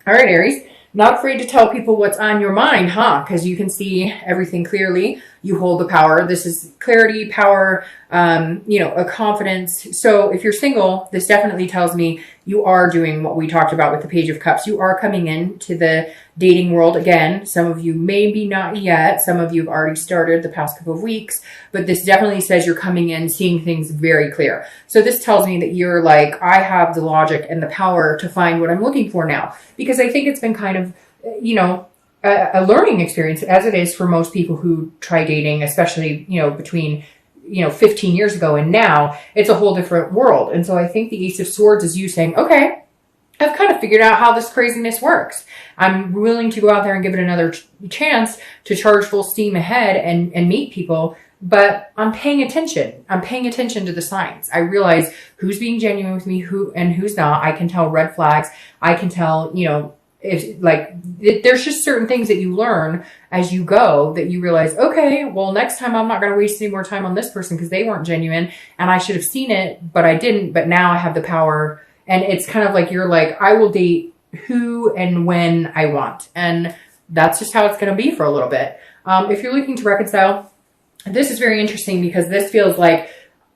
All right, Aries. Not afraid to tell people what's on your mind, huh? Because you can see everything clearly. You hold the power. This is clarity, power, a confidence. So if you're single, this definitely tells me you are doing what we talked about with the Page of Cups. You are coming into the dating world again. Some of you maybe not yet. Some of you have already started the past couple of weeks. But this definitely says you're coming in seeing things very clear. So this tells me that you're like, I have the logic and the power to find what I'm looking for now. Because I think it's been kind of, a learning experience, as it is for most people who try dating, especially, between 15 years ago and now. It's a whole different world. And so I think the Ace of Swords is you saying, okay, I've kind of figured out how this craziness works. I'm willing to go out there and give it another chance to charge full steam ahead and meet people. But I'm paying attention. I'm paying attention to the signs. I realize who's being genuine with me, who's not. I can tell red flags. I can tell, there's just certain things that you learn as you go that you realize, okay, well, next time I'm not going to waste any more time on this person because they weren't genuine and I should have seen it, but I didn't. But now I have the power. And it's kind of like, you're like, I will date who and when I want. And that's just how it's going to be for a little bit. If you're looking to reconcile, this is very interesting because this feels like,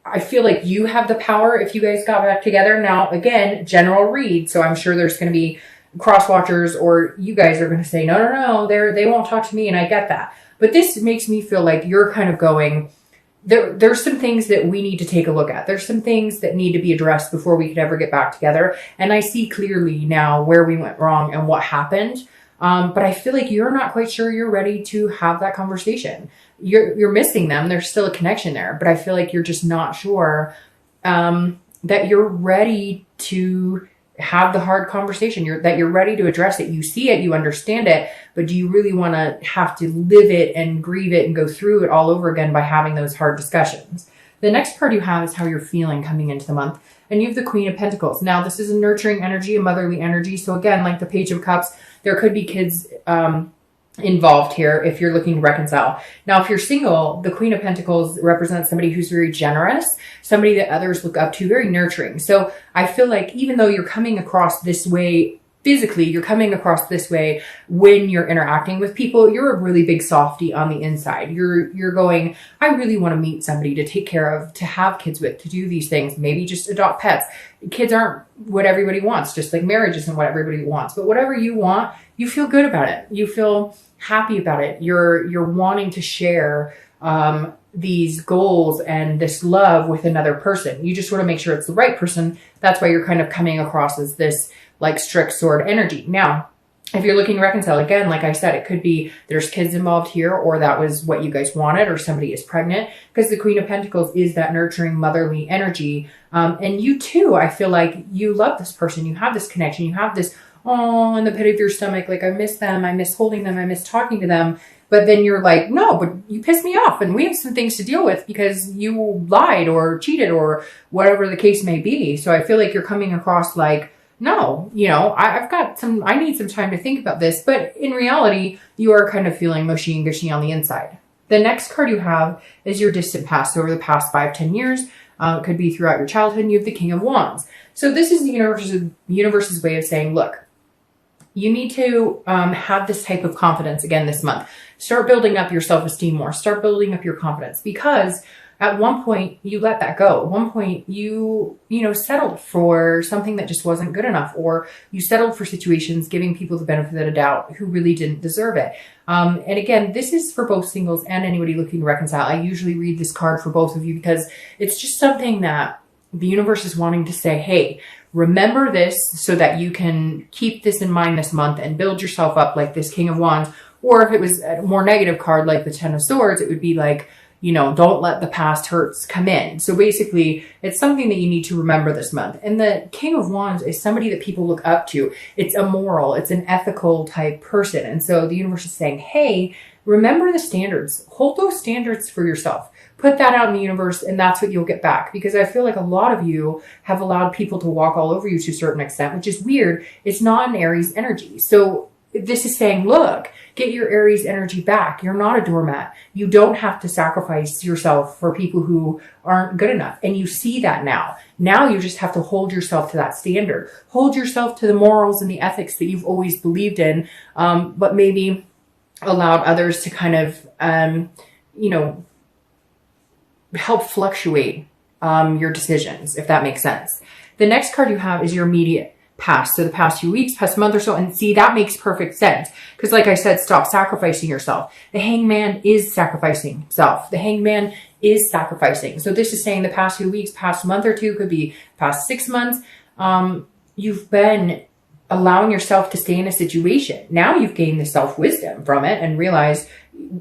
I feel like you have the power if you guys got back together. Now, again, general read. So I'm sure there's going to be cross watchers, or you guys are going to say, no, they won't talk to me. And I get that. But this makes me feel like you're kind of going, there's some things that we need to take a look at. There's some things that need to be addressed before we could ever get back together. And I see clearly now where we went wrong and what happened. But I feel like you're not quite sure you're ready to have that conversation. You're missing them. There's still a connection there, but I feel like you're just not sure that you're ready to have the hard conversation. That you're ready to address it. You see it, you understand it, but do you really want to have to live it and grieve it and go through it all over again by having those hard discussions? The next card you have is how you're feeling coming into the month. And you have the Queen of Pentacles. Now, this is a nurturing energy, a motherly energy. So again, like the Page of Cups, there could be kids involved here if you're looking to reconcile. Now, if you're single, the Queen of Pentacles represents somebody who's very generous, somebody that others look up to, very nurturing. So I feel like even though you're coming across this way physically, you're coming across this way when you're interacting with people, you're a really big softie on the inside. You're going, I really want to meet somebody to take care of, to have kids with, to do these things, maybe just adopt pets. Kids aren't what everybody wants, just like marriage isn't what everybody wants. But whatever you want, you feel good about it. You feel happy about it. You're wanting to share these goals and this love with another person. You just want to make sure it's the right person. That's why you're kind of coming across as this like strict sword energy. Now, if you're looking to reconcile, again, like I said, it could be there's kids involved here, or that was what you guys wanted, or somebody is pregnant, because the Queen of Pentacles is that nurturing motherly energy. And you too, I feel like you love this person. You have this connection. You have this, oh, in the pit of your stomach, like I miss them. I miss holding them. I miss talking to them. But then you're like, no, but you pissed me off and we have some things to deal with because you lied or cheated or whatever the case may be. So I feel like you're coming across like, no, I need some time to think about this. But in reality, you are kind of feeling mushy and gushy on the inside. The next card you have is your distant past. So over the past 5-10 years, it could be throughout your childhood, and you have the King of Wands. So this is the universe's way of saying, look, you need to have this type of confidence again this month. Start building up your self-esteem more. Start building up your confidence, because at one point you let that go. At one point you settled for something that just wasn't good enough, or you settled for situations giving people the benefit of the doubt who really didn't deserve it. And again, this is for both singles and anybody looking to reconcile. I usually read this card for both of you because it's just something that the universe is wanting to say, hey, remember this so that you can keep this in mind this month and build yourself up like this King of Wands. Or if it was a more negative card like the Ten of Swords, it would be like, don't let the past hurts come in. So basically, it's something that you need to remember this month. And the King of Wands is somebody that people look up to. It's a moral, it's an ethical type person. And so the universe is saying, hey, remember the standards. Hold those standards for yourself. Put that out in the universe, and that's what you'll get back. Because I feel like a lot of you have allowed people to walk all over you to a certain extent, which is weird. It's not an Aries energy. So this is saying, look, get your Aries energy back. You're not a doormat. You don't have to sacrifice yourself for people who aren't good enough. And you see that now. Now you just have to hold yourself to that standard. Hold yourself to the morals and the ethics that you've always believed in, but maybe allowed others to kind of, help fluctuate your decisions, if that makes sense. The next card you have is your immediate past. So the past few weeks, past month or so. And see, that makes perfect sense. Because like I said, stop sacrificing yourself. The Hangman is sacrificing himself. The Hangman is sacrificing. So this is saying the past few weeks, past month or two, could be past 6 months. You've been allowing yourself to stay in a situation. Now you've gained the self-wisdom from it and realized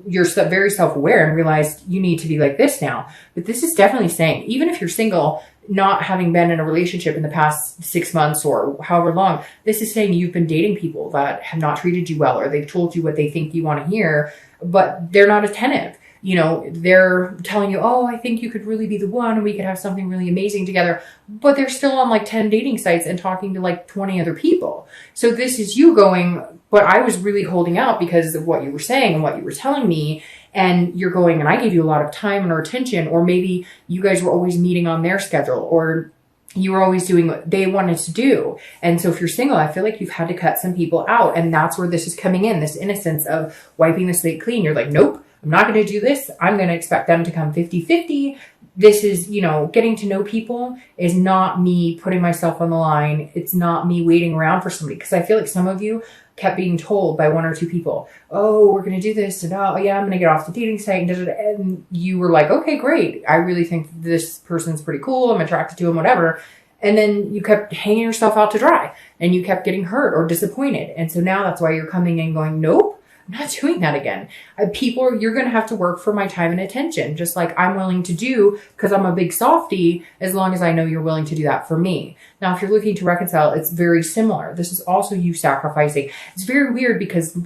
you're very self-aware and realized you need to be like this now. But this is definitely saying, even if you're single, not having been in a relationship in the past 6 months or however long, this is saying you've been dating people that have not treated you well, or they've told you what they think you want to hear, but they're not attentive. They're telling you, oh, I think you could really be the one and we could have something really amazing together. But they're still on like 10 dating sites and talking to like 20 other people. So this is you going, but I was really holding out because of what you were saying and what you were telling me. And you're going, and I gave you a lot of time or attention, or maybe you guys were always meeting on their schedule, or you were always doing what they wanted to do. And so if you're single, I feel like you've had to cut some people out. And that's where this is coming in, this innocence of wiping the slate clean. You're like, nope, I'm not going to do this. I'm going to expect them to come 50-50. This is, getting to know people is not me putting myself on the line. It's not me waiting around for somebody. Because I feel like some of you kept being told by 1 or 2 people, oh, we're going to do this. And oh, yeah, I'm going to get off the dating site. And you were like, okay, great. I really think this person's pretty cool. I'm attracted to him, whatever. And then you kept hanging yourself out to dry and you kept getting hurt or disappointed. And so now that's why you're coming in going, nope. I'm not doing that again. You're going to have to work for my time and attention, just like I'm willing to do because I'm a big softie, as long as I know you're willing to do that for me. Now, if you're looking to reconcile, it's very similar. This is also you sacrificing. It's very weird because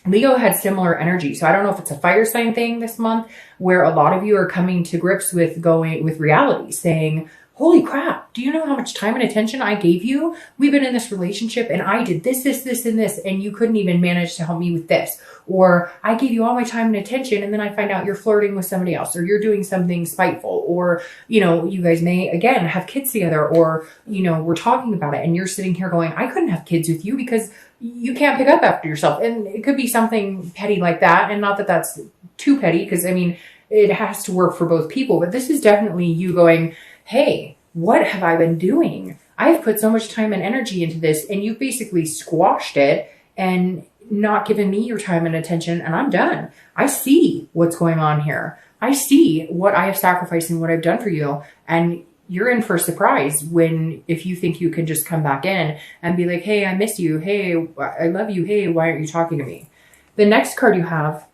Leo had similar energy. So I don't know if it's a fire sign thing this month where a lot of you are coming to grips with reality, saying, holy crap, do you know how much time and attention I gave you? We've been in this relationship and I did this, and this, and you couldn't even manage to help me with this. Or I gave you all my time and attention and then I find out you're flirting with somebody else, or you're doing something spiteful, or, you guys may, again, have kids together, or, we're talking about it and you're sitting here going, I couldn't have kids with you because you can't pick up after yourself. And it could be something petty like that. And not that that's too petty, because it has to work for both people. But this is definitely you going, hey, what have I been doing? I've put so much time and energy into this and you basically squashed it and not given me your time and attention, and I'm done. I see what's going on here. I see what I have sacrificed and what I've done for you. And you're in for a surprise if you think you can just come back in and be like, hey, I miss you. Hey, I love you. Hey, why aren't you talking to me? The next card you have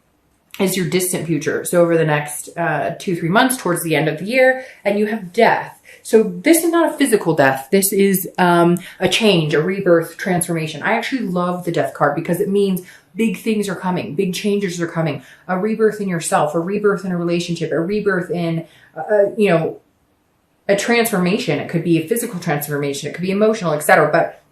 is your distant future. So over the next 2-3 months towards the end of the year, and you have death. So this is not a physical death. This is a change, a rebirth, transformation. I actually love the death card because it means big things are coming. Big changes are coming. A rebirth in yourself, a rebirth in a relationship, a rebirth in, a transformation. It could be a physical transformation. It could be emotional, etc. But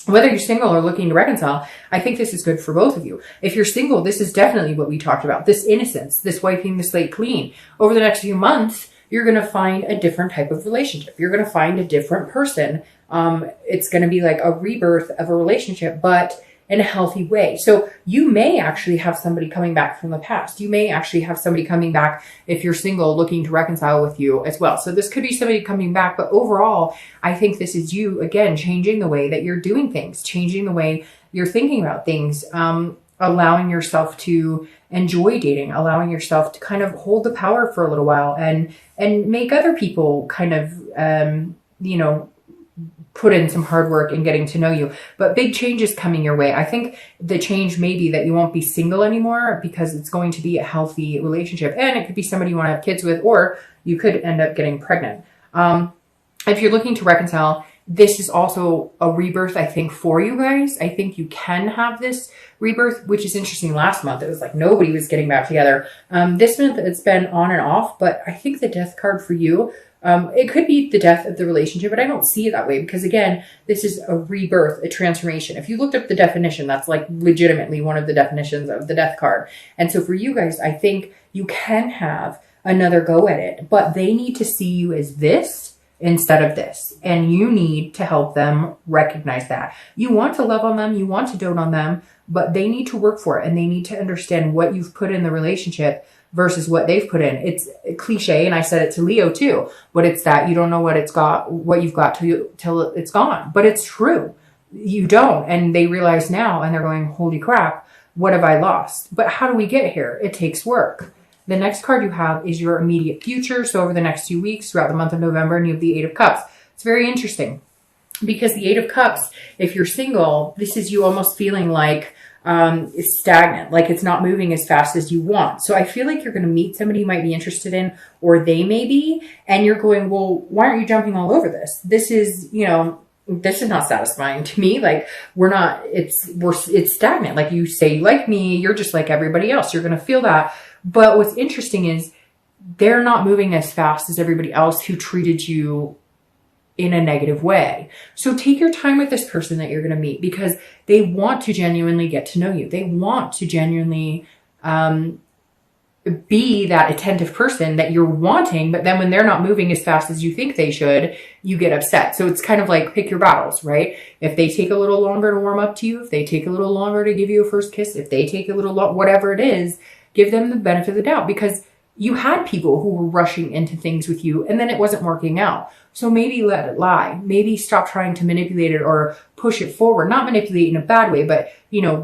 whether you're single or looking to reconcile, I think this is good for both of you. If you're single, this is definitely what we talked about. This innocence, this wiping the slate clean. Over the next few months, you're going to find a different type of relationship. You're going to find a different person. It's going to be like a rebirth of a relationship, but in a healthy way. So you may actually have somebody coming back from the past. You may actually have somebody coming back if you're single looking to reconcile with you as well. So this could be somebody coming back, but overall, I think this is you, again, changing the way that you're doing things, changing the way you're thinking about things, allowing yourself to enjoy dating, allowing yourself to kind of hold the power for a little while and make other people kind of, put in some hard work in getting to know you. But big changes coming your way. I think the change may be that you won't be single anymore because it's going to be a healthy relationship. And it could be somebody you want to have kids with, or you could end up getting pregnant. If you're looking to reconcile, this is also a rebirth, I think, for you guys. I think you can have this rebirth, which is interesting. Last month, it was like nobody was getting back together. This month, it's been on and off, but I think the death card for you It could be the death of the relationship, but I don't see it that way because, again, this is a rebirth, a transformation. If you looked up the definition, that's like legitimately one of the definitions of the death card. And so for you guys, I think you can have another go at it, but they need to see you as this instead of this. And you need to help them recognize that. You want to love on them, you want to dote on them, but they need to work for it and they need to understand what you've put in the relationship versus what they've put in. It's a cliche, and I said it to Leo too, but it's that you don't know what you've got till it's gone. But it's true. You don't. And they realize now and they're going, holy crap, what have I lost? But how do we get here? It takes work. The next card you have is your immediate future. So over the next 2 weeks throughout the month of November, and you have the Eight of Cups. It's very interesting because the Eight of Cups, if you're single, this is you almost feeling like it's stagnant, like it's not moving as fast as you want. So I feel like you're going to meet somebody you might be interested in, or they may be, and you're going, well, why aren't you jumping all over this? This is, this is not satisfying to me. Like it's stagnant. Like you say you like me, you're just like everybody else. You're going to feel that. But what's interesting is they're not moving as fast as everybody else who treated you in a negative way. So take your time with this person that you're going to meet because they want to genuinely get to know you. They want to genuinely be that attentive person that you're wanting. But then when they're not moving as fast as you think they should, you get upset. So it's kind of like pick your battles, right? If they take a little longer to warm up to you, if they take a little longer to give you a first kiss, if they take a little, whatever it is, give them the benefit of the doubt because you had people who were rushing into things with you and then it wasn't working out. So maybe let it lie. Maybe stop trying to manipulate it or push it forward. Not manipulate in a bad way, but,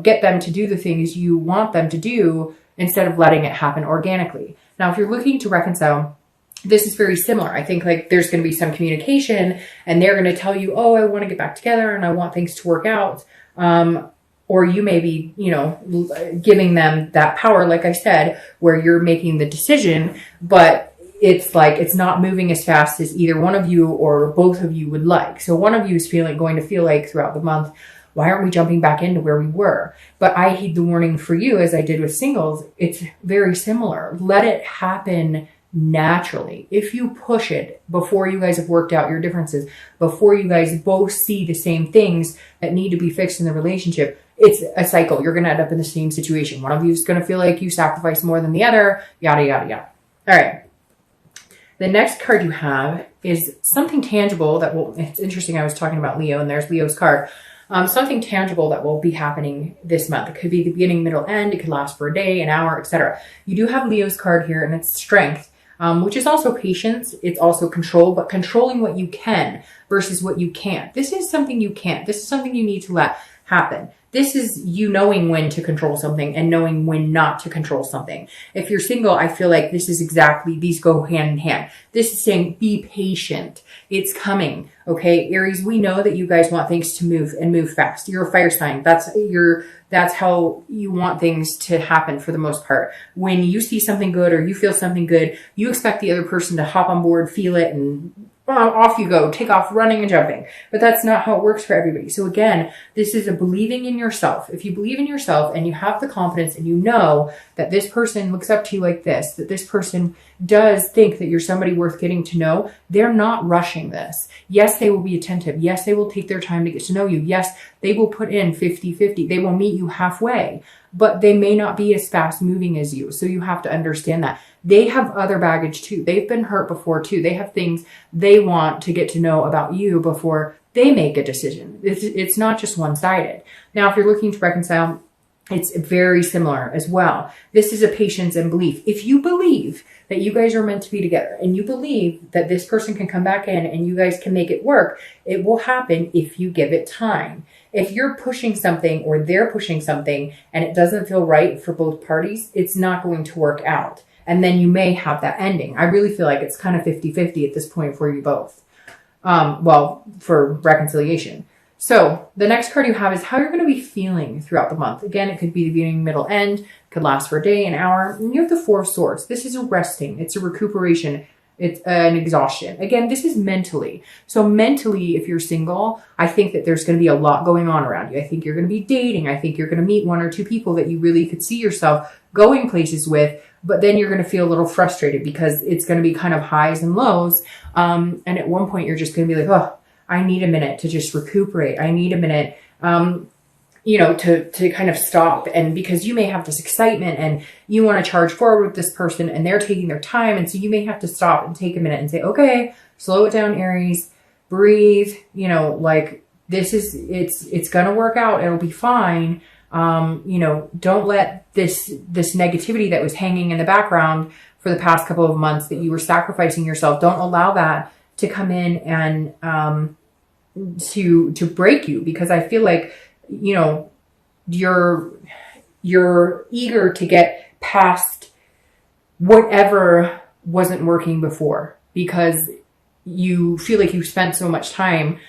get them to do the things you want them to do instead of letting it happen organically. Now, if you're looking to reconcile, this is very similar. I think like there's going to be some communication and they're going to tell you, oh, I want to get back together and I want things to work out. Or you may be, giving them that power, like I said, where you're making the decision, but it's like it's not moving as fast as either one of you or both of you would like. So one of you is going to feel like throughout the month, why aren't we jumping back into where we were? But I heed the warning for you, as I did with singles. It's very similar. Let it happen naturally. If you push it before you guys have worked out your differences, before you guys both see the same things that need to be fixed in the relationship, it's a cycle. You're going to end up in the same situation. One of you is going to feel like you sacrifice more than the other, yada, yada, yada. All right. The next card you have is something tangible that it's interesting. I was talking about Leo and there's Leo's card. Something tangible that will be happening this month. It could be the beginning, middle, end. It could last for a day, an hour, etc. You do have Leo's card here and it's strength. Which is also patience. It's also control, but controlling what you can versus what you can't. This is something you can't. This is something you need to let happen. This is you knowing when to control something and knowing when not to control something. If you're single, I feel like this is exactly, these go hand in hand. This is saying be patient. It's coming. Okay, Aries, we know that you guys want things to move and move fast. You're a fire sign. That's how you want things to happen for the most part. When you see something good or you feel something good, you expect the other person to hop on board, feel it, and off you go, take off running and jumping. But that's not how it works for everybody. So again, this is a believing in yourself. If you believe in yourself and you have the confidence and you know that this person looks up to you like this, that this person does think that you're somebody worth getting to know, they're not rushing this. Yes, they will be attentive. Yes, they will take their time to get to know you. Yes, they will put in 50-50. They will meet you halfway, but they may not be as fast moving as you. So you have to understand that. They have other baggage too. They've been hurt before too. They have things they want to get to know about you before they make a decision. It's not just one-sided. Now, if you're looking to reconcile, it's very similar as well. This is a patience and belief. If you believe that you guys are meant to be together and you believe that this person can come back in and you guys can make it work, it will happen if you give it time. If you're pushing something or they're pushing something and it doesn't feel right for both parties, it's not going to work out. And then you may have that ending. I really feel like it's kind of 50-50 at this point for you both. For reconciliation. So the next card you have is how you're going to be feeling throughout the month. Again, it could be the beginning, middle, end. Could last for a day, an hour. And you have the Four of Swords. This is a resting. It's a recuperation. It's an exhaustion. Again, this is mentally. So mentally, if you're single, I think that there's going to be a lot going on around you. I think you're going to be dating. I think you're going to meet one or two people that you really could see yourself going places with. but then you're going to feel a little frustrated because it's going to be kind of highs and lows. And at one point you're just going to be like, oh, I need a minute to just recuperate. I need a minute, to kind of stop. And because you may have this excitement and you want to charge forward with this person and they're taking their time. And so you may have to stop and take a minute and say, okay, slow it down, Aries, breathe, it's going to work out. It'll be fine. Don't let this negativity that was hanging in the background for the past couple of months that you were sacrificing yourself. Don't allow that to come in and, to break you, because I feel like, you're eager to get past whatever wasn't working before, because you feel like you spent so much time,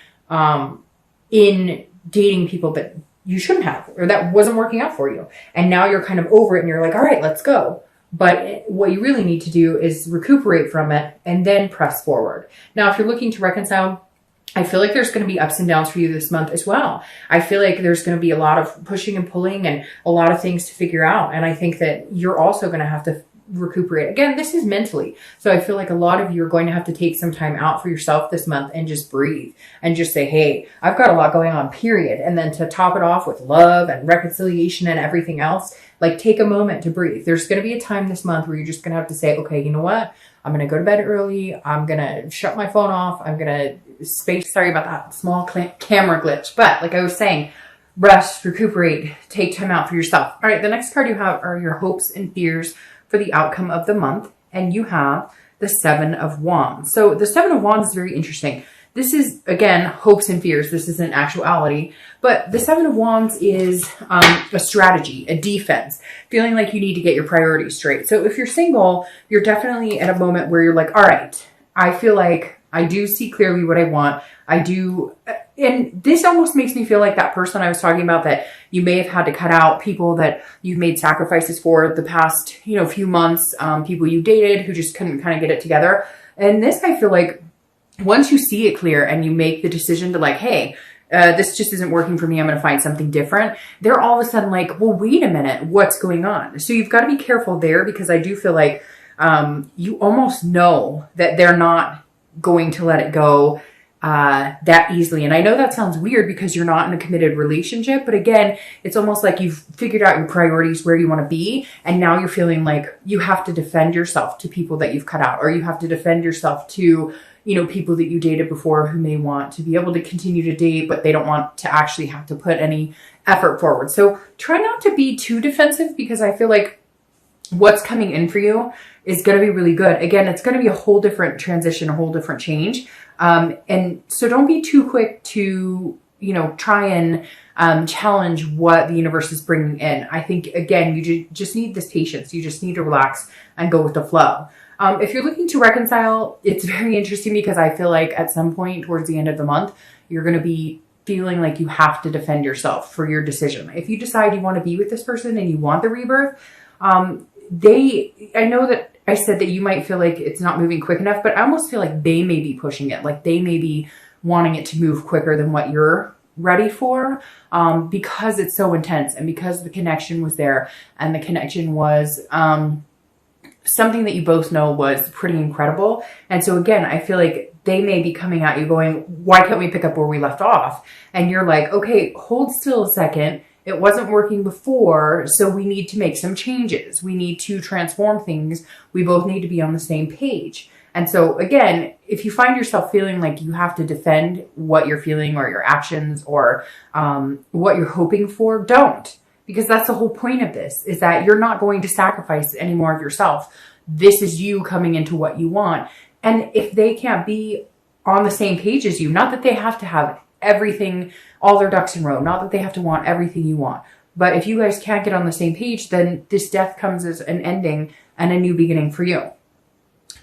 in dating people that you shouldn't have, or that wasn't working out for you. And now you're kind of over it and you're like, all right, let's go. But what you really need to do is recuperate from it and then press forward. Now, if you're looking to reconcile, I feel like there's going to be ups and downs for you this month as well. I feel like there's going to be a lot of pushing and pulling and a lot of things to figure out. And I think that you're also going to have to recuperate. Again, this is mentally. So I feel like a lot of you are going to have to take some time out for yourself this month and just breathe and just say, hey, I've got a lot going on, period. And then to top it off with love and reconciliation and everything else, like take a moment to breathe. There's going to be a time this month where you're just going to have to say, okay, you know what? I'm going to go to bed early. I'm going to shut my phone off. I'm going to sorry about that small camera glitch. But like I was saying, rest, recuperate, take time out for yourself. All right. The next card you have are your hopes and fears for the outcome of the month. And you have the 7 of Wands. So the 7 of Wands is very interesting. This is, again, hopes and fears. This isn't actuality. But the 7 of Wands is a strategy, a defense, feeling like you need to get your priorities straight. So if you're single, you're definitely at a moment where you're like, all right, I feel like I do see clearly what I want. I do. And this almost makes me feel like that person I was talking about that you may have had to cut out, people that you've made sacrifices for the past, few months, people you dated who just couldn't kind of get it together. And this, I feel like, once you see it clear and you make the decision to like, hey, this just isn't working for me, I'm going to find something different. They're all of a sudden like, well, wait a minute, what's going on? So you've got to be careful there, because I do feel like you almost know that they're not going to let it go that easily. And I know that sounds weird because you're not in a committed relationship, but again, it's almost like you've figured out your priorities, where you want to be. And now you're feeling like you have to defend yourself to people that you've cut out, or you have to defend yourself to people that you dated before who may want to be able to continue to date, but they don't want to actually have to put any effort forward. So try not to be too defensive, because I feel like what's coming in for you is going to be really good. Again, it's going to be a whole different transition, a whole different change. And so don't be too quick to, try and challenge what the universe is bringing in. I think, again, you just need this patience. You just need to relax and go with the flow. If you're looking to reconcile, it's very interesting, because I feel like at some point towards the end of the month, you're going to be feeling like you have to defend yourself for your decision. If you decide you want to be with this person and you want the rebirth, I know that I said that you might feel like it's not moving quick enough, but I almost feel like they may be pushing it. Like they may be wanting it to move quicker than what you're ready for, because it's so intense and because the connection was there, and the connection was, something that you both know was pretty incredible. And so again, I feel like they may be coming at you going, why can't we pick up where we left off? And you're like, okay, hold still a second. It wasn't working before, so we need to make some changes. We need to transform things. We both need to be on the same page. And so again, if you find yourself feeling like you have to defend what you're feeling or your actions or what you're hoping for, don't. Because that's the whole point of this, is that you're not going to sacrifice any more of yourself. This is you coming into what you want. And if they can't be on the same page as you, not that they have to have everything, all their ducks in a row, not that they have to want everything you want, but if you guys can't get on the same page, then this death comes as an ending and a new beginning for you.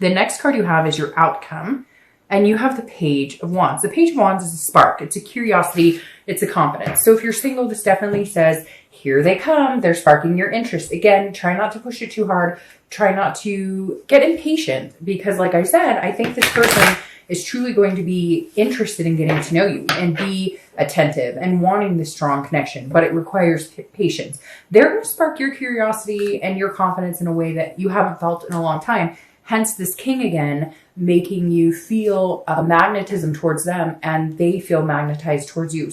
The next card you have is your outcome. And you have the Page of Wands. The Page of Wands is a spark. It's a curiosity. It's a confidence. So if you're single, this definitely says, here they come. They're sparking your interest. Again, try not to push it too hard. Try not to get impatient, because like I said, I think this person is truly going to be interested in getting to know you and be attentive and wanting this strong connection, but it requires patience. They're going to spark your curiosity and your confidence in a way that you haven't felt in a long time. Hence this king again, making you feel a magnetism towards them and they feel magnetized towards you.